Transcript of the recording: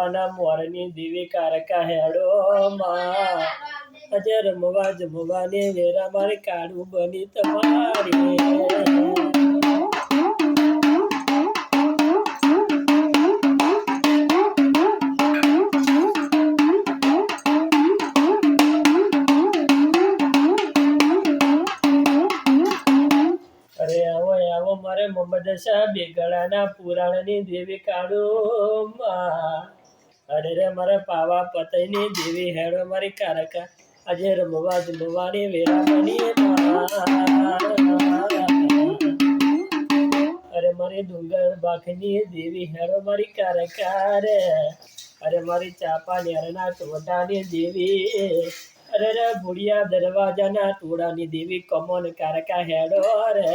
રમવાના મોરની દેવી કારકા હેડો માં અજે રમવા જમવાની વેરા મારી કાળું બની તમારી મારે મોહમ્મદ શાહ બેગડાના પુરાણની દેવી કાળું અરે રે મારે પાવા પતઈની દેવી હેડો મારી કારકા આજે રમવા જમવાની વેરા બની અરે મારી ડુંગર બાખની દેવી હેડો મારી કારકા રે અરે મારી ચાપા નેરના ટોટાની દેવી અરે રે ભુડિયા દરવાજાના ટોળાની દેવી કમોન કારકા હેડો રે